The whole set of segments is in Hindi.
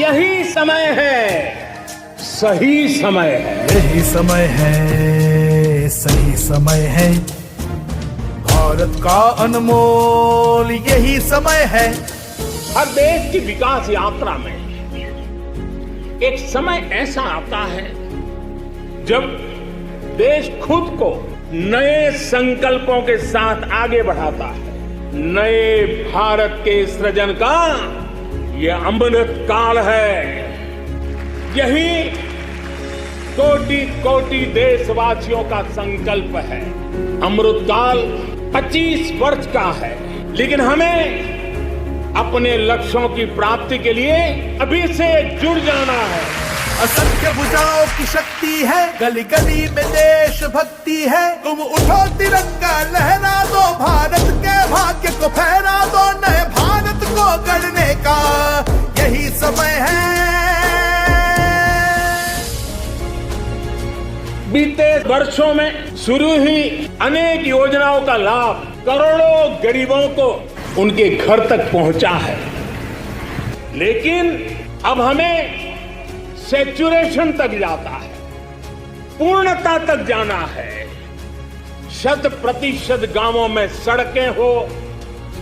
यही समय है, सही समय है। यही समय है, सही समय है। भारत का अनमोल यही समय है। हर देश की विकास यात्रा में एक समय ऐसा आता है जब देश खुद को नए संकल्पों के साथ आगे बढ़ाता है। नए भारत के सृजन का यह अमृत काल है। यही कोटि कोटि देशवासियों का संकल्प है। अमृत काल 25 वर्ष का है, लेकिन हमें अपने लक्ष्यों की प्राप्ति के लिए अभी से जुड़ जाना है। असंख्य भुजाओं की शक्ति है, गली गली में देश भक्ति है। तुम उठो तिरंगा लहरा दो, भारत के भाग्य को फहरा दो। नए भारत को गढ़ने का यही समय है। बीते वर्षों में शुरू हुई अनेक योजनाओं का लाभ करोड़ों गरीबों को उनके घर तक पहुंचा है, लेकिन अब हमें सैचुरेशन तक जाता है, पूर्णता तक जाना है। 100% गांवों में सड़कें हो,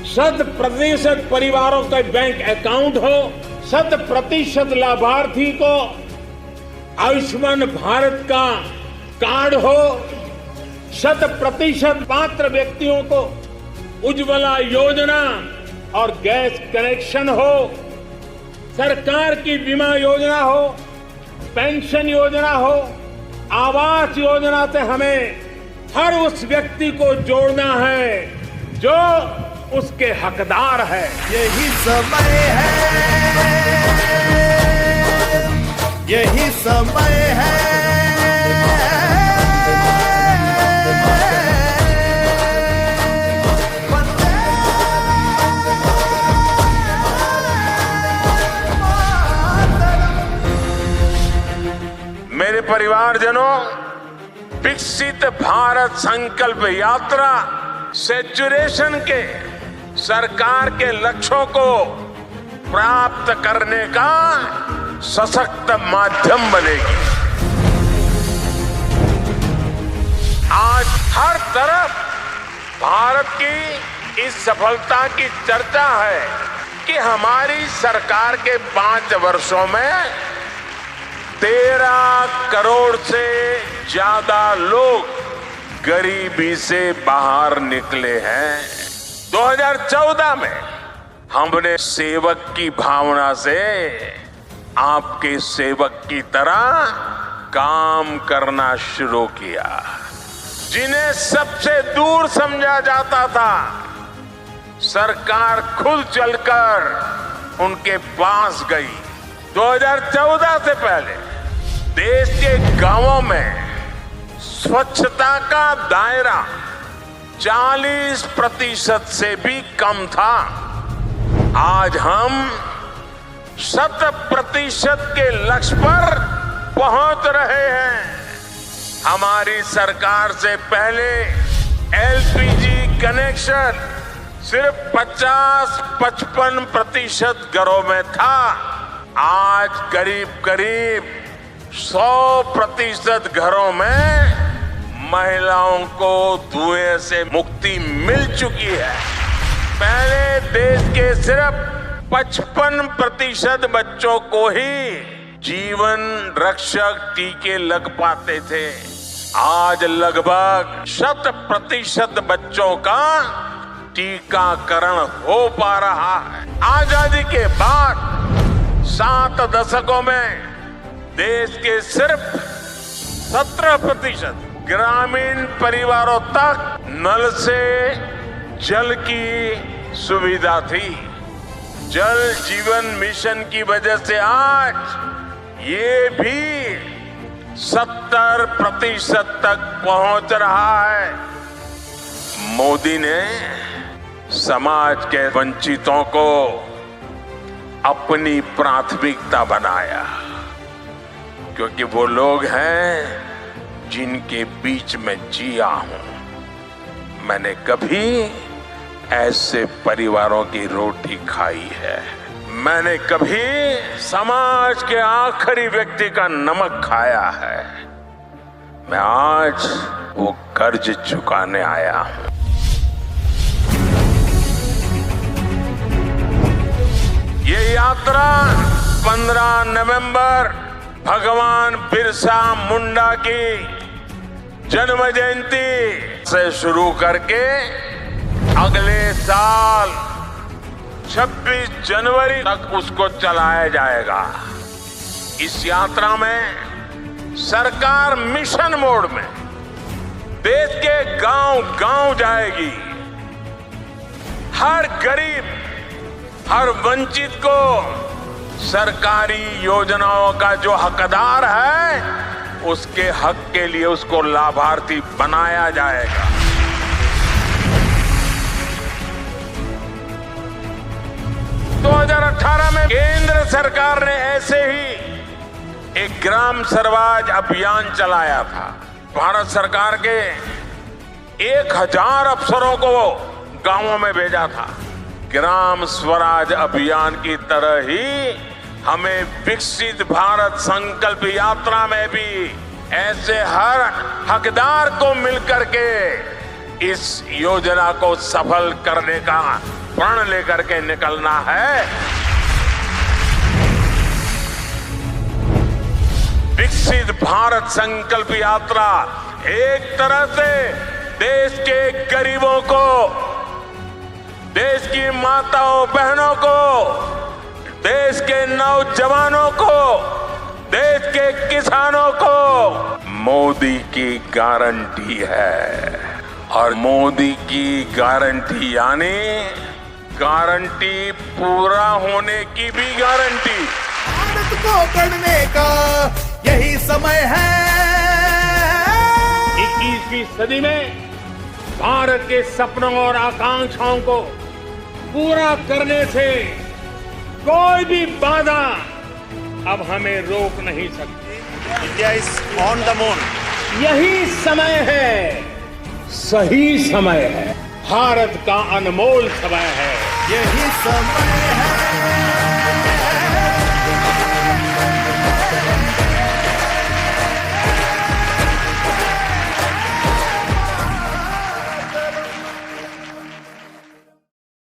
100% परिवारों के बैंक अकाउंट हो, 100% लाभार्थी को आयुष्मान भारत का कार्ड हो, 100% पात्र व्यक्तियों को उज्ज्वला योजना और गैस कनेक्शन हो, सरकार की बीमा योजना हो, पेंशन योजना हो, आवास योजना से हमें हर उस व्यक्ति को जोड़ना है जो उसके हकदार है। यही समय है, यही समय है। मेरे परिवारजनों, विकसित भारत संकल्प यात्रा सैचुरेशन के सरकार के लक्ष्यों को प्राप्त करने का सशक्त माध्यम बनेगी। आज हर तरफ भारत की इस सफलता की चर्चा है कि हमारी सरकार के 5 वर्षों में 13 करोड़ से ज्यादा लोग गरीबी से बाहर निकले हैं। 2014 में हमने सेवक की भावना से आपके सेवक की तरह काम करना शुरू किया। जिन्हें सबसे दूर समझा जाता था, सरकार खुद चलकर उनके पास गई। 2014 से पहले देश के गांवों में स्वच्छता का दायरा 40% से भी कम था। आज हम 100% के लक्ष्य पर पहुंच रहे हैं। हमारी सरकार से पहले एलपीजी कनेक्शन सिर्फ 50-55% घरों में था। आज करीब 100% घरों में महिलाओं को धुएं से मुक्ति मिल चुकी है। पहले देश के सिर्फ 55% बच्चों को ही जीवन रक्षक टीके लग पाते थे। आज लगभग 100% बच्चों का टीकाकरण हो पा रहा है। आजादी के बाद 7 दशकों में देश के सिर्फ 17% ग्रामीण परिवारों तक नल से जल की सुविधा थी। जल जीवन मिशन की वजह से आज ये भी 70% तक पहुंच रहा है। मोदी ने समाज के वंचितों को अपनी प्राथमिकता बनाया, क्योंकि वो लोग हैं जिनके बीच में जिया हूं। मैंने कभी ऐसे परिवारों की रोटी खाई है। मैंने कभी समाज के आखिरी व्यक्ति का नमक खाया है। मैं आज वो कर्ज चुकाने आया हूं। ये यात्रा 15 नवंबर भगवान बिरसा मुंडा की जन्म जयंती से शुरू करके अगले साल 26 जनवरी तक उसको चलाया जाएगा। इस यात्रा में सरकार मिशन मोड में देश के गांव-गांव जाएगी। हर गरीब, हर वंचित को सरकारी योजनाओं का जो हकदार है, उसके हक के लिए उसको लाभार्थी बनाया जाएगा। तो 2018 में केंद्र सरकार ने ऐसे ही एक ग्राम स्वराज अभियान चलाया था। भारत सरकार के 1000 अफसरों को गांवों में भेजा था। ग्राम स्वराज अभियान की तरह ही हमें विकसित भारत संकल्प यात्रा में भी ऐसे हर हकदार को मिलकर के इस योजना को सफल करने का प्रण लेकर के निकलना है। विकसित भारत संकल्प यात्रा एक तरह से देश के गरीबों को, देश की माताओं बहनों को, देश के नौजवानों को, देश के किसानों को मोदी की गारंटी है। और मोदी की गारंटी यानी गारंटी पूरा होने की भी गारंटी। भारत को गढ़ने का यही समय है। 21वीं सदी में भारत के सपनों और आकांक्षाओं को पूरा करने से कोई भी बाधा अब हमें रोक नहीं सकती। India is on the moon. यही समय है, सही समय है, भारत का अनमोल समय है। यही समय है।